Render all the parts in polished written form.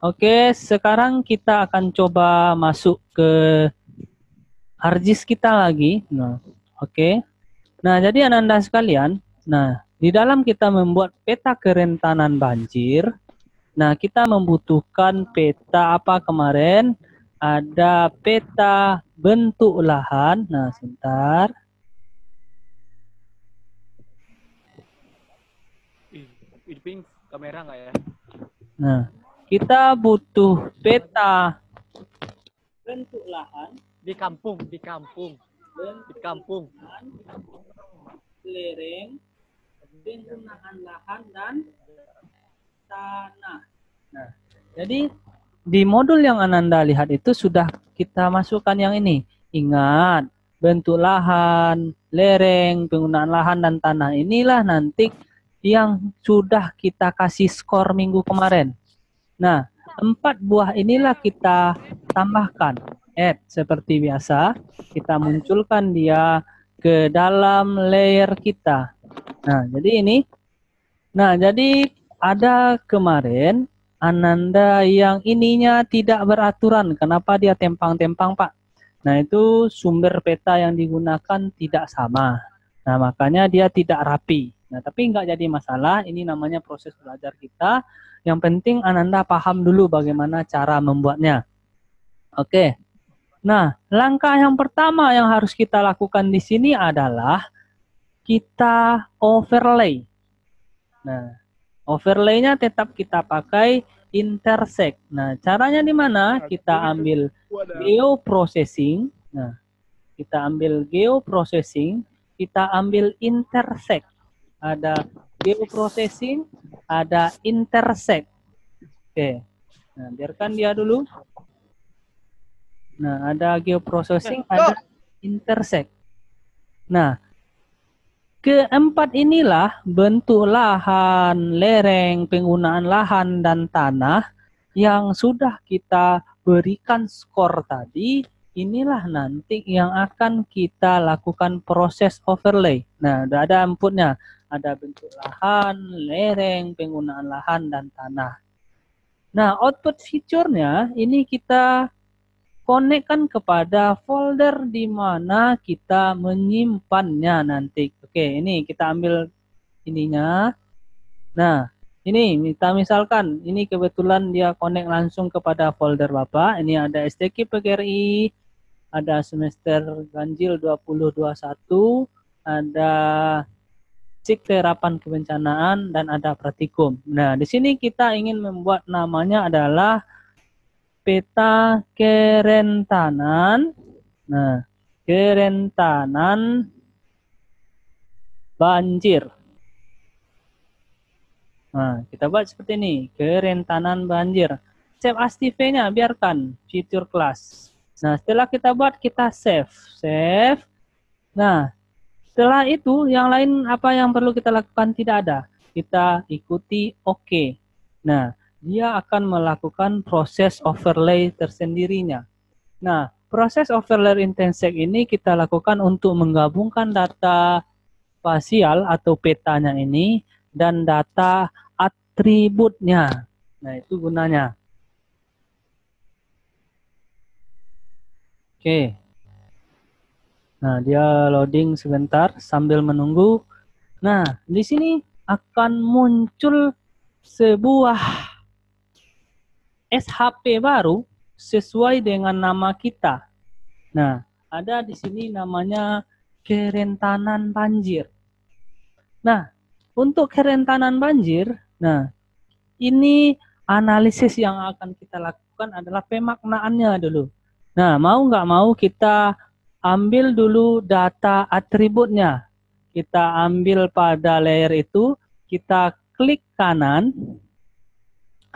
Oke, sekarang kita akan coba masuk ke ArcGIS kita lagi. Nah, oke. Nah, jadi Ananda sekalian, nah, di dalam kita membuat peta kerentanan banjir, nah, kita membutuhkan peta apa kemarin? Ada peta bentuk lahan. Nah, sebentar. Ini ping kamera nggak ya? Nah, kita butuh peta bentuk lahan, Di kampung, di kampung, di kampung. lereng, penggunaan lahan dan tanah. Nah, jadi di modul yang Ananda lihat itu sudah kita masukkan yang ini. Ingat, bentuk lahan, lereng, penggunaan lahan dan tanah inilah nanti yang sudah kita kasih skor minggu kemarin. Nah, 4 buah inilah kita tambahkan. Add seperti biasa, kita munculkan dia ke dalam layer kita. Nah, jadi ini. Nah, jadi ada kemarin Ananda yang ininya tidak beraturan. Kenapa dia tempang-tempang, Pak? Nah, itu sumber peta yang digunakan tidak sama. Nah, makanya dia tidak rapi. Nah, tapi nggak jadi masalah. Ini namanya proses belajar kita. Yang penting Ananda paham dulu bagaimana cara membuatnya. Oke. Nah, langkah yang pertama yang harus kita lakukan di sini adalah kita overlay. Nah, overlay-nya tetap kita pakai intersect. Nah, caranya di mana? Kita ambil geoprocessing. Nah, kita ambil geoprocessing, kita ambil intersect. Ada geoprocessing, ada intersect. Oke. Nah, biarkan dia dulu. Nah, ada geoprocessing, ada intersect. Nah, keempat inilah bentuk lahan, lereng, penggunaan lahan, dan tanah yang sudah kita berikan skor tadi. Inilah nanti yang akan kita lakukan proses overlay. Nah, udah ada inputnya. Ada bentuk lahan, lereng, penggunaan lahan, dan tanah. Nah, output fiturnya ini kita konekkan kepada folder di mana kita menyimpannya nanti. Oke, ini kita ambil ininya. Nah, ini kita misalkan, ini kebetulan dia connect langsung kepada folder Bapak. Ini ada STQ PGRI, ada semester ganjil 2021, ada SIK terapan kebencanaan, dan ada praktikum. Nah, di sini kita ingin membuat namanya adalah peta kerentanan. Nah, kerentanan banjir. Nah, kita buat seperti ini, kerentanan banjir. Save as TV-nya, biarkan fitur class. Nah, setelah kita buat, kita save. Save. Nah, setelah itu, yang lain apa yang perlu kita lakukan? Tidak ada. Kita ikuti OK. Nah, dia akan melakukan proses overlay tersendirinya. Nah, proses overlay intersect ini kita lakukan untuk menggabungkan data spasial atau petanya ini dan data atributnya. Nah, itu gunanya. Oke. Nah, dia loading sebentar sambil menunggu. Nah, di sini akan muncul sebuah SHP baru sesuai dengan nama kita. Nah, ada di sini namanya kerentanan banjir. Nah, untuk kerentanan banjir, nah, ini analisis yang akan kita lakukan adalah pemaknaannya dulu. Nah, mau nggak mau kita ambil dulu data atributnya. Kita ambil pada layer itu, kita klik kanan,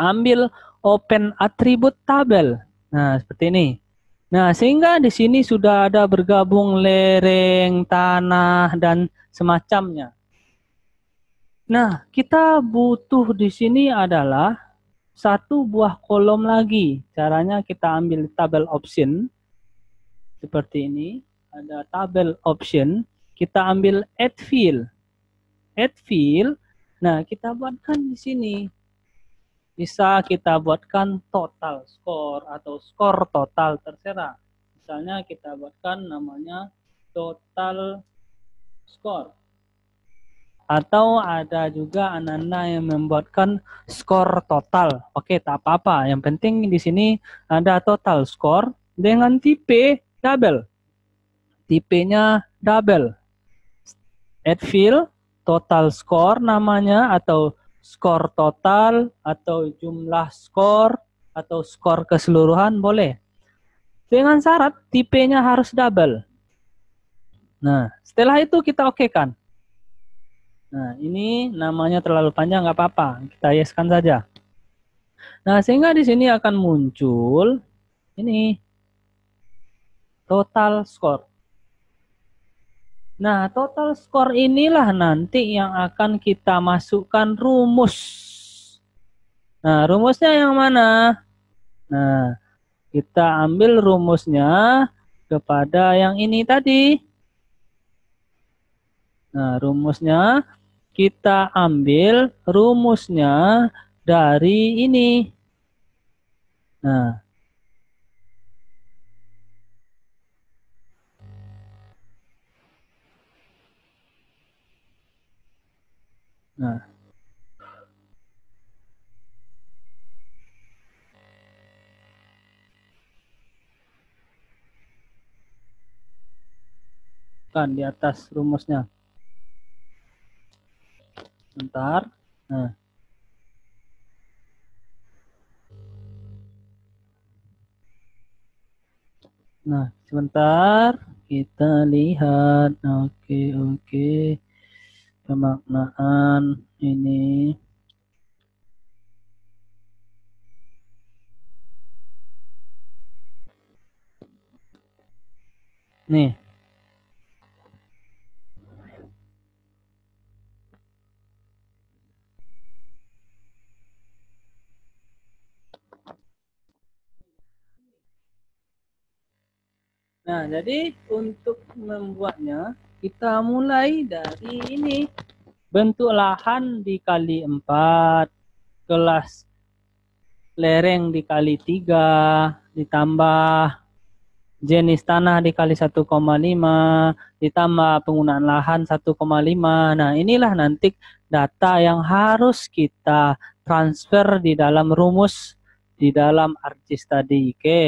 ambil open atribut tabel. Nah, seperti ini. Nah, sehingga di sini sudah ada bergabung lereng, tanah, dan semacamnya. Nah, kita butuh di sini adalah satu buah kolom lagi. Caranya kita ambil tabel option. Seperti ini. Ada tabel option. Kita ambil add field. Add field. Nah, kita buatkan di sini. Bisa kita buatkan total skor atau skor total, terserah. Misalnya kita buatkan namanya total skor. Atau ada juga Ananda yang membuatkan skor total. Oke, tak apa-apa. Yang penting di sini ada total skor dengan tipe double. Tipenya double. Add field, total skor namanya, atau skor total, atau jumlah skor, atau skor keseluruhan boleh. Dengan syarat tipenya harus double. Nah, setelah itu kita okekan. Nah, ini namanya terlalu panjang, nggak apa-apa. Kita yeskan saja. Nah, sehingga di sini akan muncul ini total skor. Nah, total skor inilah nanti yang akan kita masukkan rumus. Nah, rumusnya yang mana? Nah, kita ambil rumusnya kepada yang ini tadi. Nah, rumusnya kita ambil rumusnya dari ini. Nah, nah, kan di atas rumusnya. Bentar. Nah. Nah, sebentar kita lihat. Oke. Pemaknaan ini. Nih. Nah, jadi untuk membuatnya kita mulai dari ini. Bentuk lahan dikali 4, kelas lereng dikali 3, ditambah jenis tanah dikali 1,5, ditambah penggunaan lahan 1,5. Nah, inilah nanti data yang harus kita transfer di dalam rumus di dalam ArcGIS tadi. Oke.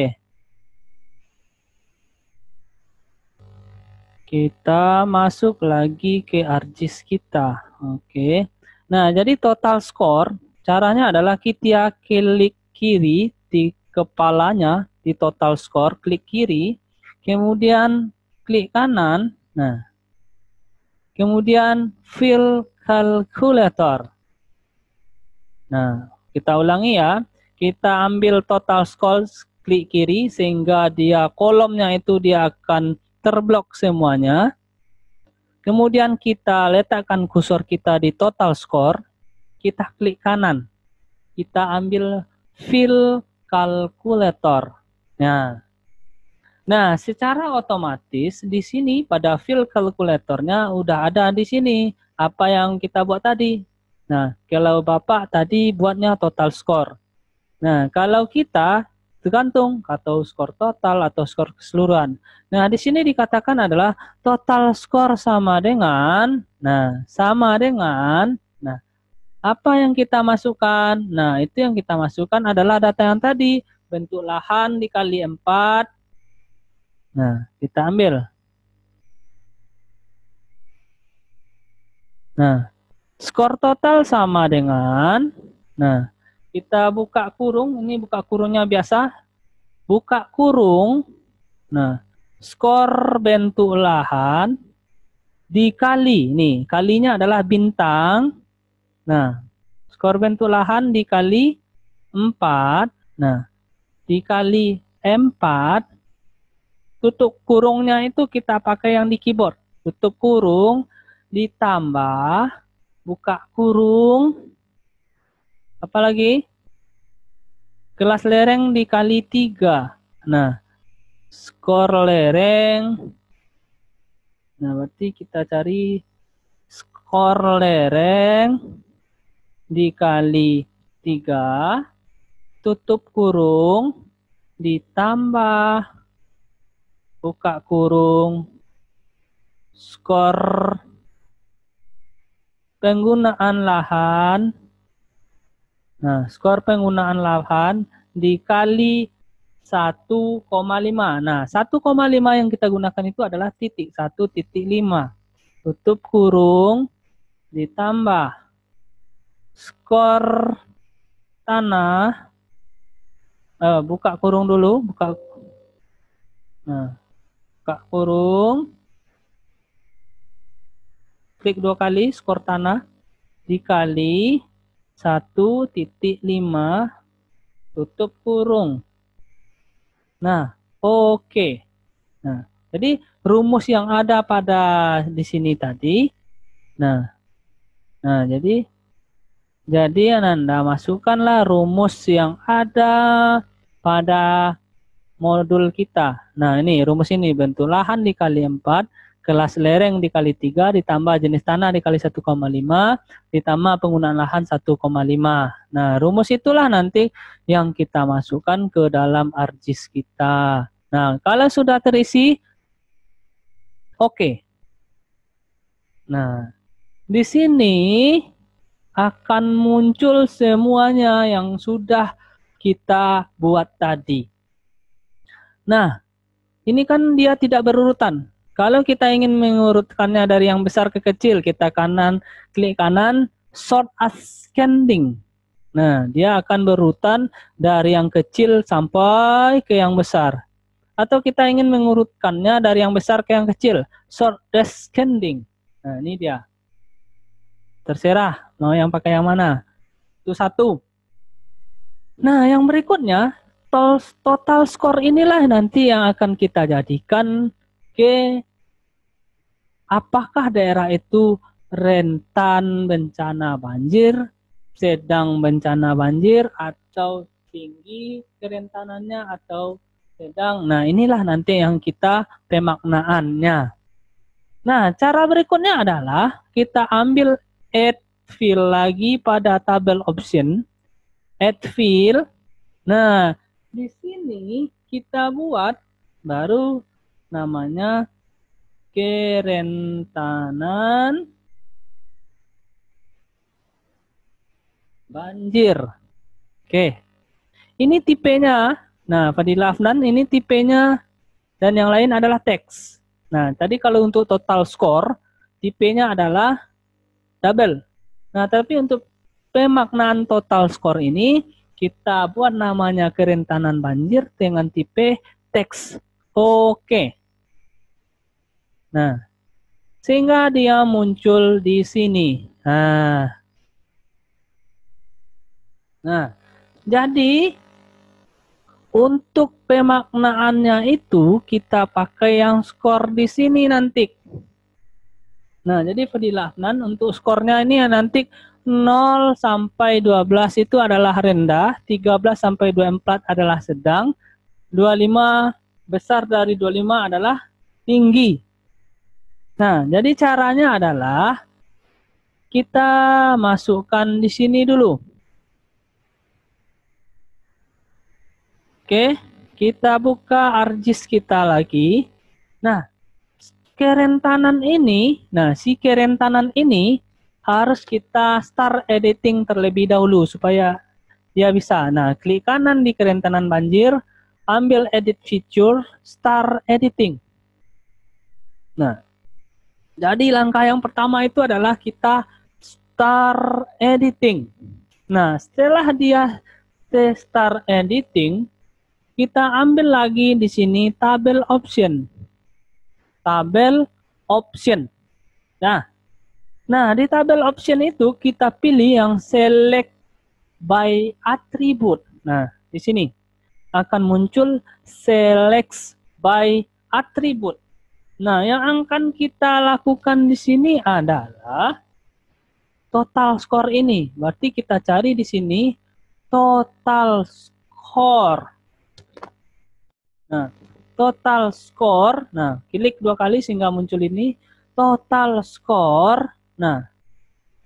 Kita masuk lagi ke ArcGIS kita. Oke. Nah, jadi total skor caranya adalah kita klik kiri di kepalanya di total skor, klik kiri, kemudian klik kanan. Nah, kemudian fill calculator. Nah, kita ulangi ya. Kita ambil total skor, klik kiri sehingga dia kolomnya itu dia akan terblok semuanya. Kemudian kita letakkan kursor kita di total score, kita klik kanan. Kita ambil fill calculator. Nah, secara otomatis di sini pada fill calculatornya udah ada di sini apa yang kita buat tadi. Nah, kalau Bapak tadi buatnya total score. Nah, kalau kita tergantung atau skor total atau skor keseluruhan. Nah, di sini dikatakan adalah total skor sama dengan, nah, apa yang kita masukkan? Nah, itu yang kita masukkan adalah data yang tadi, bentuk lahan dikali 4. Nah, kita ambil. Nah, skor total sama dengan, nah, kita buka kurung, ini buka kurungnya biasa, buka kurung, nah, skor bentuk lahan dikali, nih, kalinya adalah bintang, nah, skor bentuk lahan dikali 4, nah, dikali 4, tutup kurungnya itu kita pakai yang di keyboard, tutup kurung, ditambah, buka kurung, apalagi? Kelas lereng dikali 3. Nah, skor lereng. Nah, berarti kita cari skor lereng dikali 3, tutup kurung, ditambah, buka kurung, skor penggunaan lahan. Nah, skor penggunaan lahan dikali 1,5. Nah, 1,5 yang kita gunakan itu adalah titik 1,5. Tutup kurung, ditambah skor tanah. Buka kurung dulu, buka kurung. Klik 2 kali skor tanah dikali 1,5, tutup kurung. Nah, oke. Nah, jadi rumus yang ada pada di sini tadi. Nah, jadi Ananda masukkanlah rumus yang ada pada modul kita. Nah, ini rumus ini, bentuk lahan dikali 4, kelas lereng dikali 3, ditambah jenis tanah dikali 1,5, ditambah penggunaan lahan 1,5. Nah, rumus itulah nanti yang kita masukkan ke dalam ArcGIS kita. Nah, kalau sudah terisi, oke. Nah, di sini akan muncul semuanya yang sudah kita buat tadi. Nah, ini kan dia tidak berurutan. Kalau kita ingin mengurutkannya dari yang besar ke kecil, kita klik kanan, sort ascending. Nah, dia akan berurutan dari yang kecil sampai ke yang besar. Atau kita ingin mengurutkannya dari yang besar ke yang kecil, sort descending. Nah, ini dia. Terserah mau yang pakai yang mana. Itu 1. Nah, yang berikutnya, total skor inilah nanti yang akan kita jadikan ke apakah daerah itu rentan bencana banjir, sedang bencana banjir, atau tinggi kerentanannya, atau sedang. Nah, inilah nanti yang kita pemaknaannya. Nah, cara berikutnya adalah kita ambil add field lagi pada tabel option. Add field. Nah, di sini kita buat baru namanya kerentanan banjir. Oke. Ini tipenya. Nah, Fadila Afnan ini tipenya, dan yang lain adalah teks. Nah, tadi kalau untuk total score, tipenya adalah double. Nah, tapi untuk pemaknaan total score ini, kita buat namanya kerentanan banjir dengan tipe teks. Oke. Nah, sehingga dia muncul di sini. Nah, jadi untuk pemaknaannya itu kita pakai yang skor di sini nanti. Nah, jadi Fadila Afnan untuk skornya ini nanti 0 sampai 12 itu adalah rendah, 13 sampai 24 adalah sedang, 25 besar dari 25 adalah tinggi. Nah, jadi caranya adalah kita masukkan di sini dulu. Oke, kita buka ArcGIS kita lagi. Nah, kerentanan ini, si kerentanan ini harus kita start editing terlebih dahulu supaya dia bisa. Nah, klik kanan di kerentanan banjir, ambil edit feature, start editing. Nah, jadi langkah yang pertama itu adalah kita start editing. Nah, setelah dia start editing, kita ambil lagi di sini tabel option. Tabel option. Nah, di tabel option itu kita pilih yang select by attribute. Nah, di sini akan muncul select by attribute. Nah, yang akan kita lakukan di sini adalah total score ini. Berarti kita cari di sini total score. Nah, total score. Nah, klik 2 kali sehingga muncul ini total score. Nah,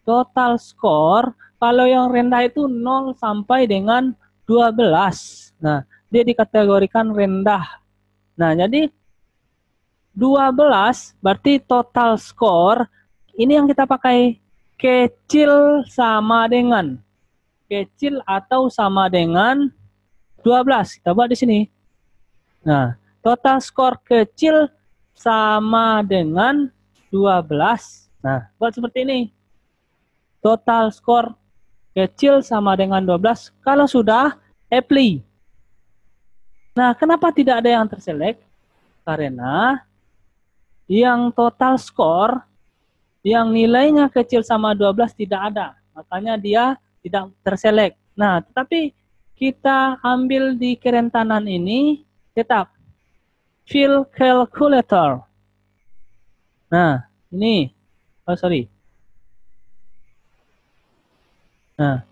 total score Kalau yang rendah itu 0 sampai dengan 12. Nah, dia dikategorikan rendah. Nah, jadi 12 berarti total skor. Ini yang kita pakai kecil sama dengan. Kecil atau sama dengan 12. Kita buat di sini. Nah, total skor kecil sama dengan 12. Nah, buat seperti ini. Total skor kecil sama dengan 12. Kalau sudah, apply. Nah, kenapa tidak ada yang terselect? Karena yang total skor, yang nilainya kecil sama 12 tidak ada. Makanya dia tidak terselect. Nah, tetapi kita ambil di kerentanan ini, tetap fill calculator. Nah, ini. Oh, sorry. Nah,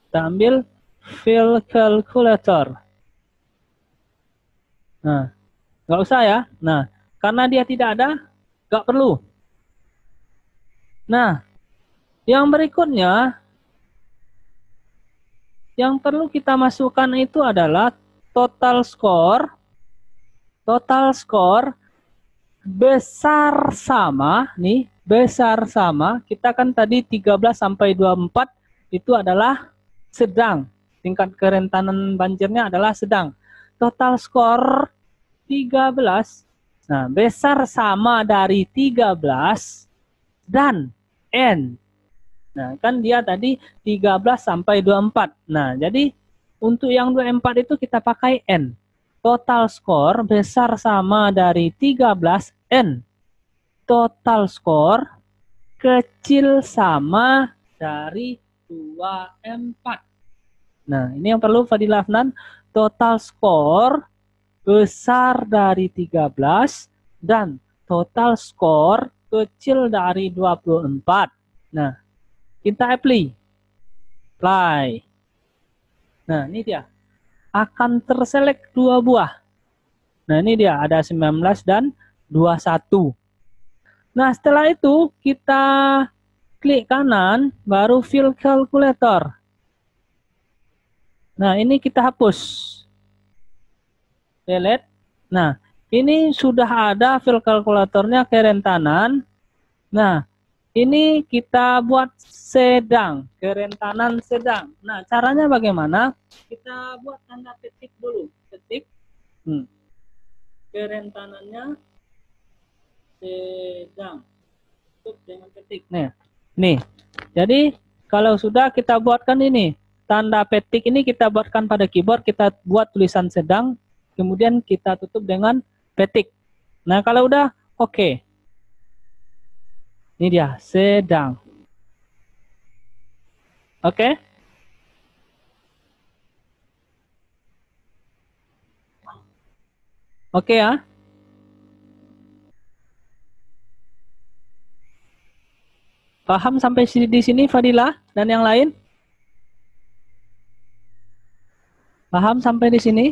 kita ambil fill calculator. Nah, nggak usah ya. Nah, karena dia tidak ada, nggak perlu. Nah, yang berikutnya, yang perlu kita masukkan itu adalah total score. Total score besar sama, nih, besar sama. Kita kan tadi 13 sampai 24 itu adalah sedang. Tingkat kerentanan banjirnya adalah sedang. Total skor 13. Nah, besar sama dari 13 dan N. Nah, kan dia tadi 13 sampai 24. Nah, jadi untuk yang 24 itu kita pakai N. Total skor besar sama dari 13 N. Total skor kecil sama dari 24. Nah, ini yang perlu Fadila Afnan. Total skor besar dari 13 dan total skor kecil dari 24. Nah, kita apply. Nah, ini dia. Akan terselect 2 buah. Nah, ini dia ada 19 dan 21. Nah, setelah itu kita klik kanan, baru fill calculator. Nah, ini kita hapus. Delete. Nah, ini sudah ada fill calculatornya kerentanan. Nah, ini kita buat sedang, kerentanan sedang. Nah, caranya bagaimana? Kita buat tanda petik dulu. Petik. Kerentanannya sedang. Tutup dengan petik. Nih. Jadi, kalau sudah kita buatkan ini. Tanda petik ini kita buatkan pada keyboard. Kita buat tulisan sedang. Kemudian kita tutup dengan petik. Nah, kalau udah, oke. Ini dia, sedang. Oke. Oke ya. Paham sampai di sini Fadila dan yang lain? Paham sampai di sini?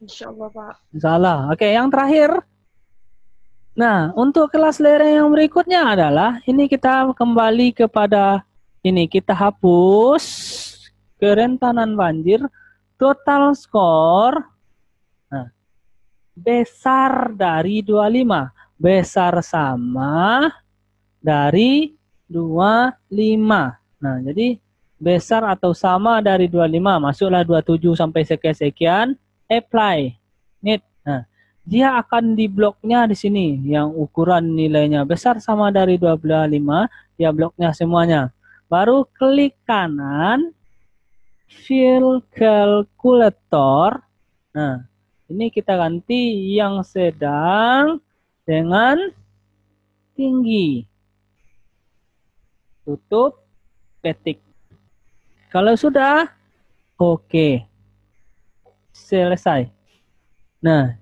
Insya Allah, Pak. Insya Allah. Oke, yang terakhir. Nah, untuk kelas lereng yang berikutnya adalah, ini kita kembali kepada ini. Kita hapus kerentanan banjir, total skor. Nah, besar dari 25. Besar sama dari 25. Nah, jadi besar atau sama dari 25. Masuklah 27 sampai sekian-sekian. Apply. Need. Nah, dia akan di bloknya di sini. Yang ukuran nilainya besar sama dari 25. Dia bloknya semuanya. Baru klik kanan. Fill calculator. Nah, ini kita ganti yang sedang dengan tinggi. Tutup, petik. Kalau sudah, oke. Selesai. Nah,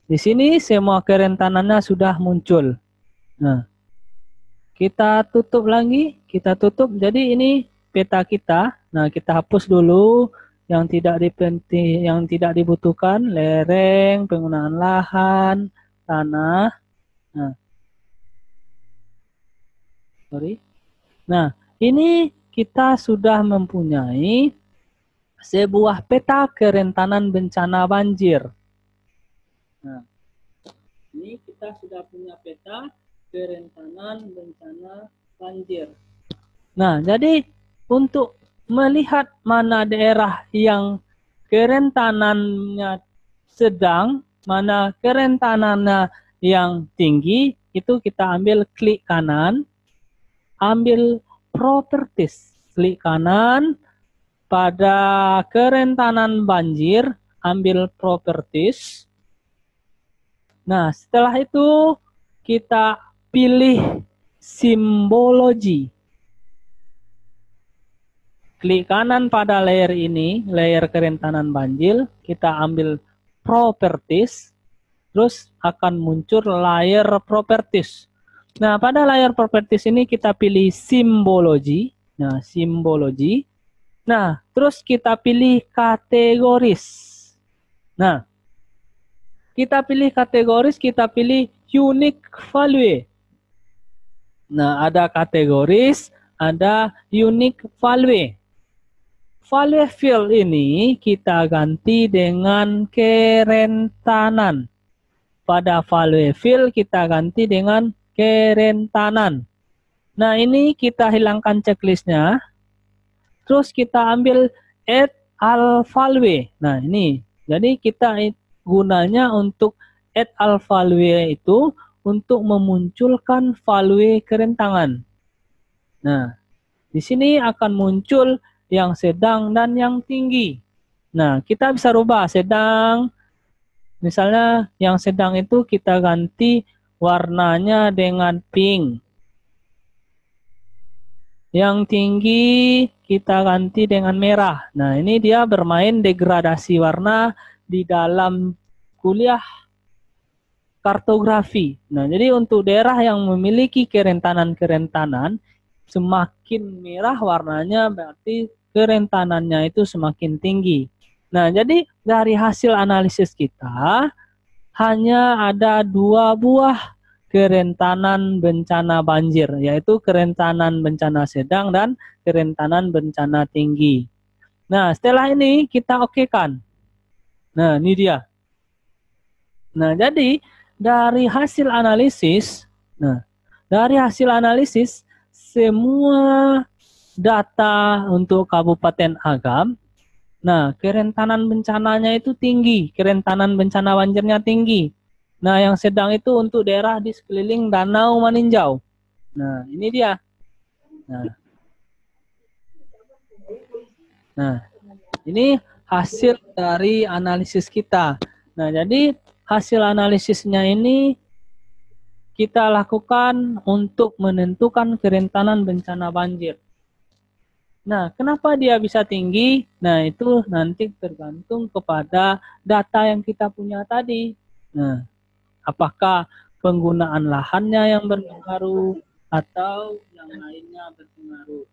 di sini semua kerentanannya sudah muncul. Nah, kita tutup lagi. Kita tutup. Jadi ini peta kita. Nah, kita hapus dulu yang tidak dibutuhkan, lereng, penggunaan lahan, tanah. Nah, Sorry. Nah, ini kita sudah mempunyai sebuah peta kerentanan bencana banjir. Nah, ini kita sudah punya peta kerentanan bencana banjir. Nah, jadi untuk melihat mana daerah yang kerentanannya sedang, mana kerentanannya yang tinggi, itu kita ambil klik kanan, ambil properties, klik kanan, pada kerentanan banjir, ambil properties. Nah, setelah itu kita pilih simbologi. Klik kanan pada layer ini, layer kerentanan banjir, kita ambil properties, terus akan muncul layer properties. Nah, pada layer properties ini kita pilih simbologi. Nah, simbologi. Nah, terus kita pilih kategoris. Nah, kita pilih kategoris, kita pilih unique value. Nah, ada kategoris, ada unique value. Value field ini kita ganti dengan kerentanan. Pada value field kita ganti dengan kerentanan. Nah, ini kita hilangkan checklistnya. Terus kita ambil add all value. Nah, ini. Jadi kita gunanya untuk add all value itu untuk memunculkan value kerentanan. Nah, di sini akan muncul yang sedang dan yang tinggi. Nah, kita bisa rubah sedang. Misalnya yang sedang itu kita ganti warnanya dengan pink. Yang tinggi kita ganti dengan merah. Nah, ini dia bermain degradasi warna di dalam kuliah kartografi. Nah, jadi untuk daerah yang memiliki kerentanan-kerentanan, semakin merah warnanya berarti kerentanannya itu semakin tinggi. Nah, jadi dari hasil analisis kita, hanya ada 2 buah kerentanan bencana banjir, yaitu kerentanan bencana sedang dan kerentanan bencana tinggi. Nah, setelah ini kita okekan. Nah, ini dia. Nah, jadi dari hasil analisis, semua data untuk Kabupaten Agam, nah, kerentanan bencananya itu tinggi, kerentanan bencana banjirnya tinggi. Nah, yang sedang itu untuk daerah di sekeliling Danau Maninjau. Nah, ini dia. Nah, ini hasil dari analisis kita. Nah, jadi hasil analisisnya ini kita lakukan untuk menentukan kerentanan bencana banjir. Nah, kenapa dia bisa tinggi? Nah, itu nanti tergantung kepada data yang kita punya tadi. Nah, apakah penggunaan lahannya yang berpengaruh atau yang lainnya berpengaruh.